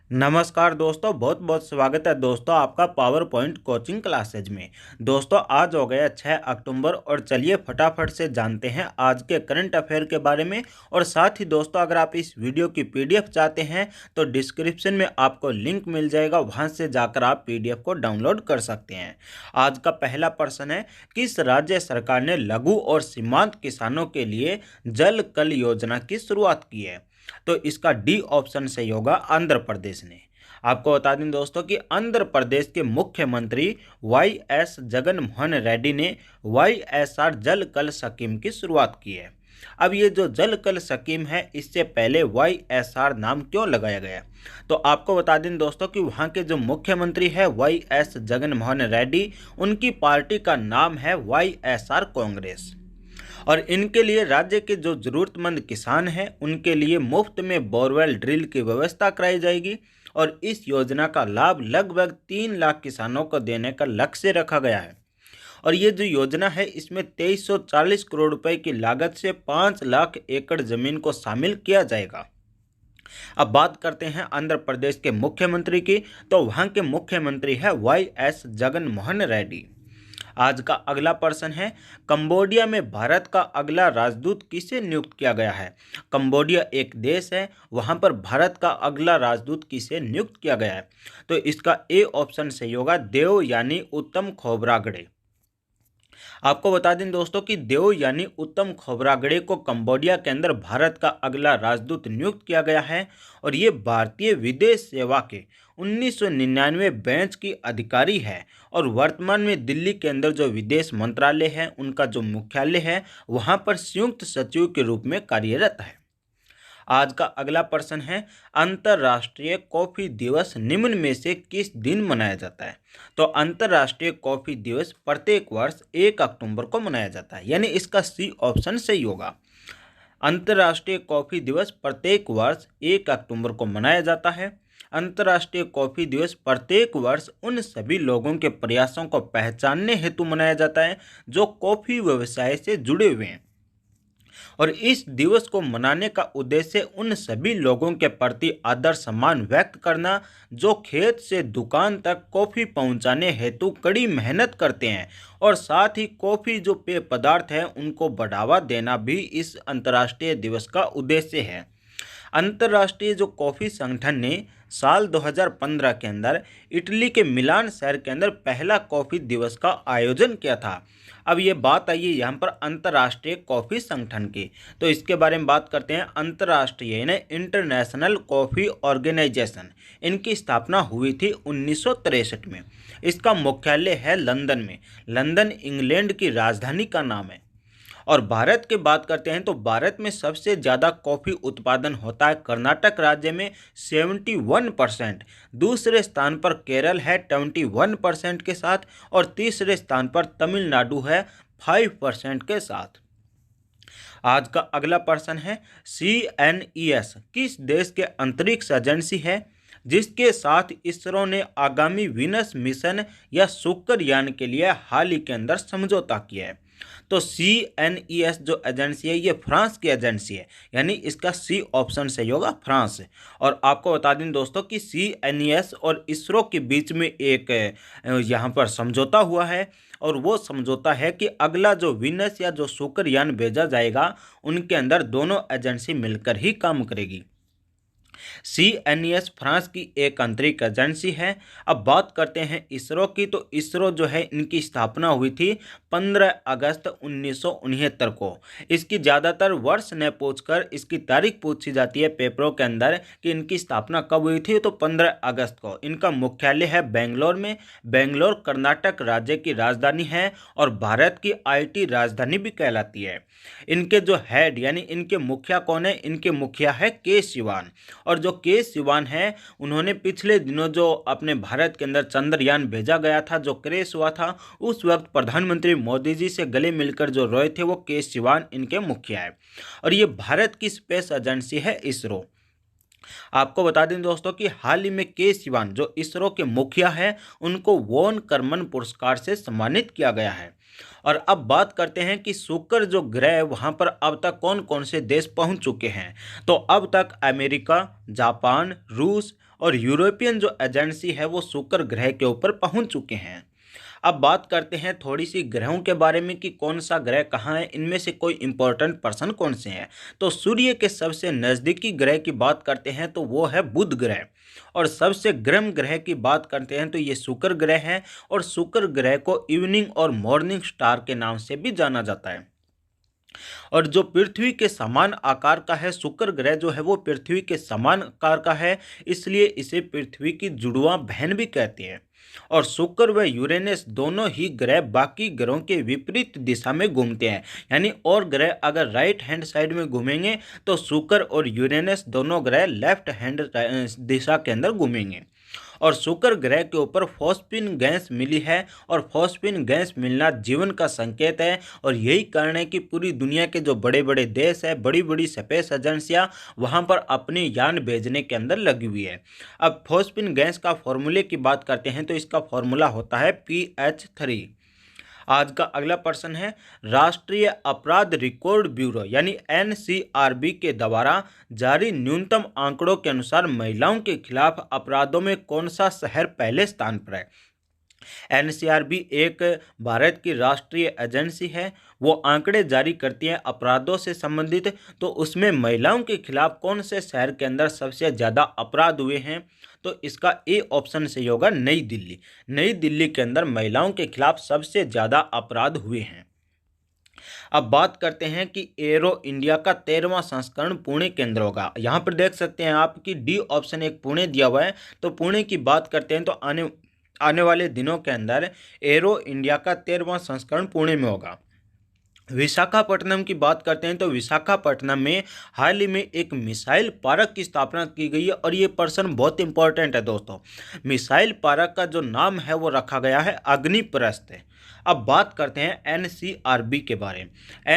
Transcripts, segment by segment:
नमस्कार दोस्तों, बहुत बहुत स्वागत है दोस्तों आपका पावर पॉइंट कोचिंग क्लासेज में। दोस्तों आज हो गया 6 अक्टूबर और चलिए फटाफट से जानते हैं आज के करंट अफेयर के बारे में। और साथ ही दोस्तों अगर आप इस वीडियो की पीडीएफ चाहते हैं तो डिस्क्रिप्शन में आपको लिंक मिल जाएगा, वहां से जाकर आप पीडीएफ को डाउनलोड कर सकते हैं। आज का पहला प्रश्न है, किस राज्य सरकार ने लघु और सीमांत किसानों के लिए जल कल योजना की शुरुआत की है? तो इसका डी ऑप्शन सही होगा, आंध्र प्रदेश ने। आपको बता दें दोस्तों कि आंध्र प्रदेश के मुख्यमंत्री वाई एस जगन मोहन रेड्डी ने YSR जल कल स्कीम की शुरुआत की है। अब ये जो जल कल स्कीम है, इससे पहले YSR नाम क्यों लगाया गया? तो आपको बता दें दोस्तों कि वहाँ के जो मुख्यमंत्री है YS जगन मोहन रेड्डी, उनकी पार्टी का नाम है YSR कांग्रेस। और इनके लिए राज्य के जो ज़रूरतमंद किसान हैं उनके लिए मुफ्त में बोरवेल ड्रिल की व्यवस्था कराई जाएगी। और इस योजना का लाभ लगभग 3 लाख किसानों को देने का लक्ष्य रखा गया है। और ये जो योजना है, इसमें 2340 करोड़ रुपए की लागत से 5 लाख एकड़ जमीन को शामिल किया जाएगा। अब बात करते हैं आंध्र प्रदेश के मुख्यमंत्री की, तो वहाँ के मुख्यमंत्री है YS जगन मोहन रेड्डी। आज का अगला प्रश्न है, कंबोडिया में भारत का अगला राजदूत किसे नियुक्त किया गया है? कंबोडिया एक देश है, वहां पर भारत का अगला राजदूत किसे नियुक्त किया गया है? तो इसका ए ऑप्शन सही होगा, देव यानी उत्तम खोब्रागडे। आपको बता दें दोस्तों कि देव यानी उत्तम खोब्रागडे को कंबोडिया के अंदर भारत का अगला राजदूत नियुक्त किया गया है। और ये भारतीय विदेश सेवा के 1999 बैच की अधिकारी है। और वर्तमान में दिल्ली के अंदर जो विदेश मंत्रालय है, उनका जो मुख्यालय है, वहाँ पर संयुक्त सचिव के रूप में कार्यरत है। आज का अगला प्रश्न है, अंतर्राष्ट्रीय कॉफी दिवस निम्न में से किस दिन मनाया जाता है? तो अंतर्राष्ट्रीय कॉफी दिवस प्रत्येक वर्ष 1 अक्टूबर को मनाया जाता है, यानी इसका सी ऑप्शन सही होगा। अंतर्राष्ट्रीय कॉफी दिवस प्रत्येक वर्ष 1 अक्टूबर को मनाया जाता है। अंतर्राष्ट्रीय कॉफी दिवस प्रत्येक वर्ष उन सभी लोगों के प्रयासों को पहचानने हेतु मनाया जाता है जो कॉफी व्यवसाय से जुड़े हुए हैं। और इस दिवस को मनाने का उद्देश्य उन सभी लोगों के प्रति आदर सम्मान व्यक्त करना जो खेत से दुकान तक कॉफ़ी पहुंचाने हेतु कड़ी मेहनत करते हैं। और साथ ही कॉफ़ी जो पेय पदार्थ है उनको बढ़ावा देना भी इस अंतर्राष्ट्रीय दिवस का उद्देश्य है। अंतर्राष्ट्रीय जो कॉफ़ी संगठन ने साल 2015 के अंदर इटली के मिलान शहर के अंदर पहला कॉफ़ी दिवस का आयोजन किया था। अब ये बात आई है यहाँ पर अंतर्राष्ट्रीय कॉफ़ी संगठन की, तो इसके बारे में बात करते हैं। अंतर्राष्ट्रीय यानी इंटरनेशनल कॉफ़ी ऑर्गेनाइजेशन, इनकी स्थापना हुई थी 1963 में। इसका मुख्यालय है लंदन में। लंदन इंग्लैंड की राजधानी का नाम है। और भारत की बात करते हैं तो भारत में सबसे ज़्यादा कॉफ़ी उत्पादन होता है कर्नाटक राज्य में 71%। दूसरे स्थान पर केरल है 21% के साथ। और तीसरे स्थान पर तमिलनाडु है 5% के साथ। आज का अगला प्रश्न है, CNES किस देश के अंतरिक्ष एजेंसी है जिसके साथ इसरो ने आगामी वीनस मिशन या शुक्र यान के लिए हाल ही के अंदर समझौता किया है? तो CNES जो एजेंसी है, ये फ्रांस की एजेंसी है, यानी इसका सी ऑप्शन सही होगा, फ्रांस। और आपको बता दें दोस्तों कि CNES और इसरो के बीच में एक यहाँ पर समझौता हुआ है। और वो समझौता है कि अगला जो वीनस या जो शुक्र यान भेजा जाएगा, उनके अंदर दोनों एजेंसी मिलकर ही काम करेगी। CNES फ्रांस की एक अंतरिक्ष एजेंसी है। अब बात करते हैं इसरो की, तो इसरो जो है इनकी स्थापना हुई थी 15 अगस्त 1969 को। इसकी ज़्यादातर वर्ष न पूछकर इसकी तारीख पूछी जाती है पेपरों के अंदर कि इनकी स्थापना कब हुई थी, तो 15 अगस्त को। इनका मुख्यालय है बेंगलोर में। बेंगलोर कर्नाटक राज्य की राजधानी है और भारत की IT राजधानी भी कहलाती है। इनके जो हेड यानी इनके मुखिया कौन है? इनके मुखिया है के सिवान। और जो के सिवान है, उन्होंने पिछले दिनों जो अपने भारत के अंदर चंद्रयान भेजा गया था, जो क्रैश हुआ था, उस वक्त प्रधानमंत्री मोदी जी से गले मिलकर जो रोए थे, वो के सिवान इनके मुखिया है। और ये भारत की स्पेस एजेंसी है इसरो। आपको बता दें दोस्तों कि हाल ही में के सिवान जो इसरो के मुखिया हैं, उनको वॉन करमन पुरस्कार से सम्मानित किया गया है। और अब बात करते हैं कि शुक्र जो ग्रह है, वहाँ पर अब तक कौन कौन से देश पहुँच चुके हैं। तो अब तक अमेरिका, जापान, रूस और यूरोपियन जो एजेंसी है वो शुक्र ग्रह के ऊपर पहुंच चुके हैं। अब बात करते हैं थोड़ी सी ग्रहों के बारे में कि कौन सा ग्रह कहाँ है, इनमें से कोई इंपॉर्टेंट पर्सन कौन से हैं। तो सूर्य के सबसे नज़दीकी ग्रह की बात करते हैं तो वो है बुध ग्रह, और सबसे गर्म ग्रह की बात करते हैं तो ये शुक्र ग्रह है, और शुक्र ग्रह को इवनिंग और मॉर्निंग स्टार के नाम से भी जाना जाता है। और जो पृथ्वी के समान आकार का है, शुक्र ग्रह जो है वो पृथ्वी के समान आकार का है, इसलिए इसे पृथ्वी की जुड़वा बहन भी कहते हैं। और शुक्र व यूरेनस दोनों ही ग्रह बाकी ग्रहों के विपरीत दिशा में घूमते हैं, यानी और ग्रह अगर राइट हैंड साइड में घूमेंगे तो शुक्र और यूरेनस दोनों ग्रह लेफ्ट हैंड दिशा के अंदर घूमेंगे। और शुक्र ग्रह के ऊपर फॉस्फिन गैस मिली है, और फॉस्फिन गैस मिलना जीवन का संकेत है, और यही कारण है कि पूरी दुनिया के जो बड़े बड़े देश है, बड़ी बड़ी स्पेस एजेंसियां वहां पर अपने यान भेजने के अंदर लगी हुई है। अब फॉस्फिन गैस का फॉर्मूले की बात करते हैं तो इसका फॉर्मूला होता है PH3। आज का अगला प्रश्न है, राष्ट्रीय अपराध रिकॉर्ड ब्यूरो यानी NCRB के द्वारा जारी न्यूनतम आंकड़ों के अनुसार महिलाओं के खिलाफ अपराधों में कौन सा शहर पहले स्थान पर है। NCRB एक भारत की राष्ट्रीय एजेंसी है, वो आंकड़े जारी करती है अपराधों से संबंधित। तो उसमें महिलाओं के खिलाफ कौन से शहर के अंदर सबसे ज़्यादा अपराध हुए हैं, तो इसका ए ऑप्शन सही होगा, नई दिल्ली। नई दिल्ली के अंदर महिलाओं के खिलाफ सबसे ज़्यादा अपराध हुए हैं। अब बात करते हैं कि एरो इंडिया का 13वां संस्करण पुणे के अंदर होगा। यहाँ पर देख सकते हैं आप कि डी ऑप्शन एक पुणे दिया हुआ है, तो पुणे की बात करते हैं तो आने वाले दिनों के अंदर एरो इंडिया का 13वां संस्करण पुणे में होगा। विशाखापट्टनम की बात करते हैं तो विशाखापट्टनम में हाल ही में एक मिसाइल पार्क की स्थापना की गई है, और ये पर्सन बहुत इंपॉर्टेंट है दोस्तों। मिसाइल पार्क का जो नाम है वो रखा गया है अग्निप्रस्थ। अब बात करते हैं NCRB के बारे में।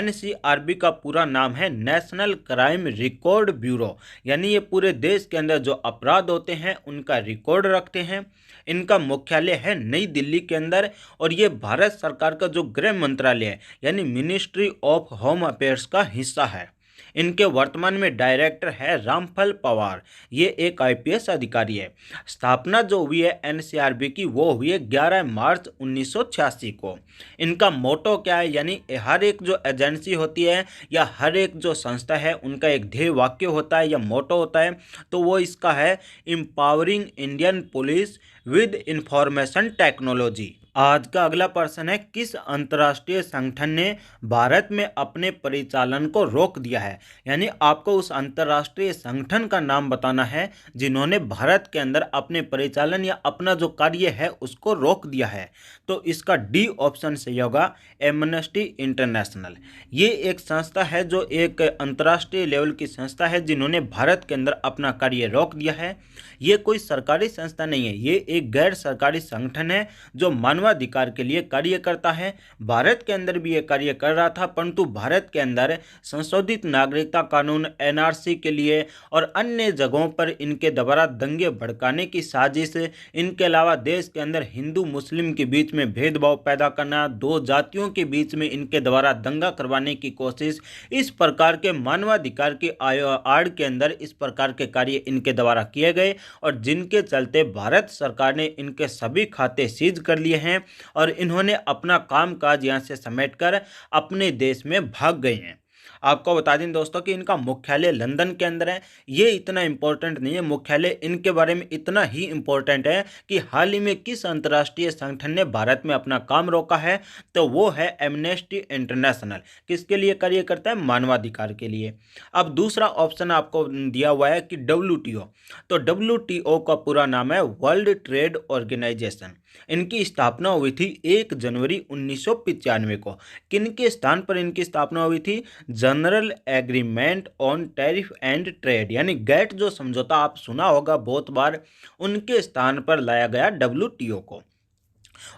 NCRB का पूरा नाम है नेशनल क्राइम रिकॉर्ड ब्यूरो, यानी ये पूरे देश के अंदर जो अपराध होते हैं उनका रिकॉर्ड रखते हैं। इनका मुख्यालय है नई दिल्ली के अंदर, और ये भारत सरकार का जो गृह मंत्रालय है यानी मिनिस्ट्री ऑफ होम अफेयर्स का हिस्सा है। इनके वर्तमान में डायरेक्टर है रामफल पवार, ये एक IPS अधिकारी है। स्थापना जो हुई है NCRB की वो हुई है 11 मार्च 1986 को। इनका मोटो क्या है, यानी हर एक जो एजेंसी होती है या हर एक जो संस्था है उनका एक ध्येय वाक्य होता है या मोटो होता है, तो वो इसका है empowering Indian police with information technology. आज का अगला प्रश्न है, किस अंतर्राष्ट्रीय संगठन ने भारत में अपने परिचालन को रोक दिया है, यानी आपको उस अंतर्राष्ट्रीय संगठन का नाम बताना है जिन्होंने भारत के अंदर अपने परिचालन या अपना जो कार्य है उसको रोक दिया है। तो इसका डी ऑप्शन सही होगा, एमनेस्टी इंटरनेशनल। ये एक संस्था है जो एक अंतर्राष्ट्रीय लेवल की संस्था है जिन्होंने भारत के अंदर अपना कार्य रोक दिया है। ये कोई सरकारी संस्था नहीं है, ये एक गैर सरकारी संगठन है जो मानवाधिकार के लिए कार्य करता है। भारत के अंदर भी ये कार्य कर रहा था, परंतु भारत के अंदर संशोधित नागरिकता कानून NRC के लिए और अन्य जगहों पर इनके द्वारा दंगे भड़काने की साजिश, इनके अलावा देश के अंदर हिंदू मुस्लिम के बीच में भेदभाव पैदा करना, दो जातियों के बीच में इनके द्वारा दंगा करवाने की कोशिश, इस प्रकार के मानवाधिकार की आड़ के अंदर इस प्रकार के कार्य इनके द्वारा किए गए, और जिनके चलते भारत सरकार ने इनके सभी खाते सीज कर लिए हैं और इन्होंने अपना कामकाज यहाँ से समेटकर अपने देश में भाग गए हैं। आपको बता दें दोस्तों कि इनका मुख्यालय लंदन के अंदर है। ये इतना इंपॉर्टेंट नहीं है मुख्यालय, इनके बारे में इतना ही इंपॉर्टेंट है कि हाल ही में किस अंतर्राष्ट्रीय संगठन ने भारत में अपना काम रोका है, तो वो है एमनेस्टी इंटरनेशनल। किसके लिए कार्य करता है, मानवाधिकार के लिए। अब दूसरा ऑप्शन आपको दिया हुआ है कि WTO, तो WTO का पूरा नाम है वर्ल्ड ट्रेड ऑर्गेनाइजेशन। इनकी स्थापना हुई थी 1 जनवरी 1995 को। किनके स्थान पर इनकी स्थापना हुई थी, general agreement on tariff and trade, यानी गेट जो समझौता आप सुना होगा बहुत बार, उनके स्थान पर लाया गया WTO को।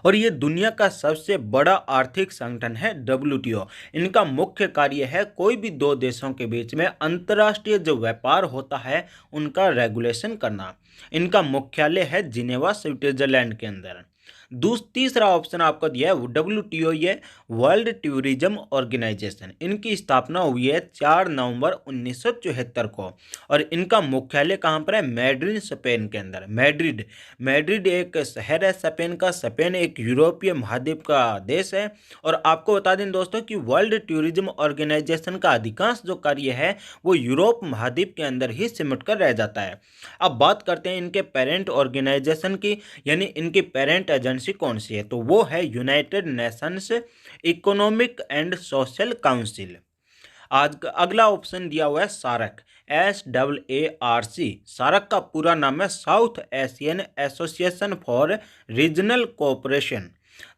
और ये दुनिया का सबसे बड़ा आर्थिक संगठन है WTO। इनका मुख्य कार्य है कोई भी दो देशों के बीच में अंतर्राष्ट्रीय जो व्यापार होता है उनका रेगुलेशन करना। इनका मुख्यालय है जिनेवा, स्विट्जरलैंड के अंदर। तीसरा ऑप्शन आपको दिया है WTO, ये वर्ल्ड टूरिज्म ऑर्गेनाइजेशन। इनकी स्थापना हुई है 4 नवंबर 1974 को और इनका मुख्यालय कहाँ पर है? मैड्रिड, स्पेन के अंदर। मैड्रिड एक शहर है स्पेन का। स्पेन एक यूरोपीय महाद्वीप का देश है। और आपको बता दें दोस्तों कि वर्ल्ड टूरिज्म ऑर्गेनाइजेशन का अधिकांश जो कार्य है वो यूरोप महाद्वीप के अंदर ही सिमट कर रह जाता है। अब बात करते हैं इनके पेरेंट ऑर्गेनाइजेशन की, यानी इनकी पेरेंट एजेंसी कौन सी है, तो वो है United Nations economic and social council. आज का अगला ऑप्शन दिया हुआ है सार्क, SAARC। सार्क का पूरा नाम है south Asian association for regional cooperation.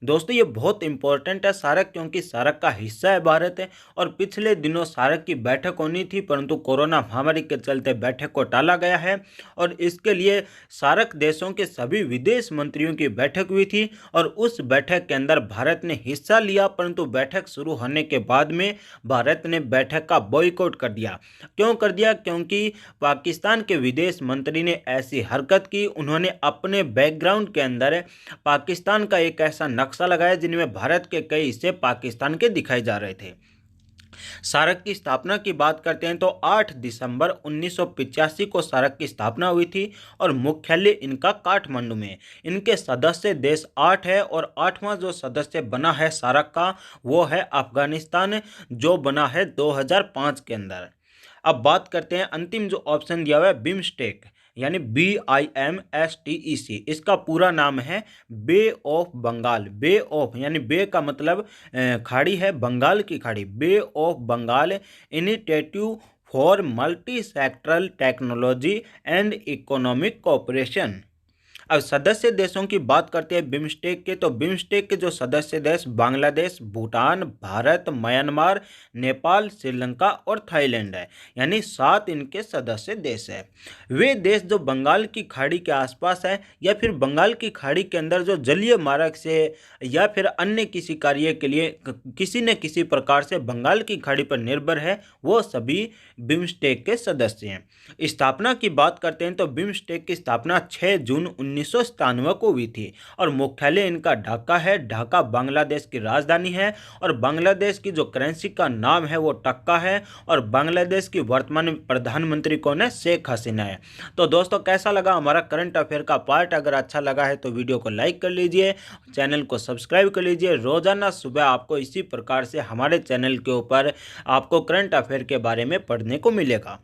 दोस्तों ये बहुत इंपॉर्टेंट है सार्क, क्योंकि सार्क का हिस्सा है भारत है। और पिछले दिनों सार्क की बैठक होनी थी, परंतु कोरोना महामारी के चलते बैठक को टाला गया है। और इसके लिए सार्क देशों के सभी विदेश मंत्रियों की बैठक हुई थी और उस बैठक के अंदर भारत ने हिस्सा लिया, परंतु बैठक शुरू होने के बाद में भारत ने बैठक का बॉयकॉट कर दिया। क्यों कर दिया? क्योंकि पाकिस्तान के विदेश मंत्री ने ऐसी हरकत की, उन्होंने अपने बैकग्राउंड के अंदर पाकिस्तान का एक ऐसा नक्शा लगाया जिनमें भारत के कई हिस्से पाकिस्तान के दिखाए जा रहे थे। सार्क की स्थापना की बात करते हैं तो 8 दिसंबर 1985 को सार्क की स्थापना हुई थी और मुख्यालय इनका काठमांडू में। इनके सदस्य देश 8 है और 8वां जो सदस्य बना है सार्क का वो है अफगानिस्तान, जो बना है 2005 के अंदर। अब बात करते हैं अंतिम जो ऑप्शन दिया हुआ है बिम्स्टेक, यानी BIMSTEC। इसका पूरा नाम है bay of Bengal. Bay of यानी बे का मतलब खाड़ी है, बंगाल की खाड़ी। Bay of Bengal initiative for multi sectoral technology and economic cooperation. अब सदस्य देशों की बात करते हैं बिम्स्टेक के, तो बिम्स्टेक के जो सदस्य देश बांग्लादेश, भूटान, भारत, म्यांमार, नेपाल, श्रीलंका और थाईलैंड है, यानी 7 इनके सदस्य देश है। वे देश जो बंगाल की खाड़ी के आसपास है या फिर बंगाल की खाड़ी के अंदर जो जलीय मार्ग से या फिर अन्य किसी कार्य के लिए किसी न किसी प्रकार से बंगाल की खाड़ी पर निर्भर है, वो सभी बिम्स्टेक के सदस्य हैं। स्थापना की बात करते हैं तो बिम्स्टेक की स्थापना 6 जून 1997 को हुई थी और मुख्यालय इनका ढाका है। ढाका बांग्लादेश की राजधानी है और बांग्लादेश की जो करेंसी का नाम है वो टक्का है और बांग्लादेश की वर्तमान प्रधानमंत्री कौन है? शेख हसीना है। तो दोस्तों कैसा लगा हमारा करंट अफेयर का पार्ट? अगर अच्छा लगा है तो वीडियो को लाइक कर लीजिए, चैनल को सब्सक्राइब कर लीजिए। रोजाना सुबह आपको इसी प्रकार से हमारे चैनल के ऊपर आपको करंट अफेयर के बारे में पढ़ने को मिलेगा।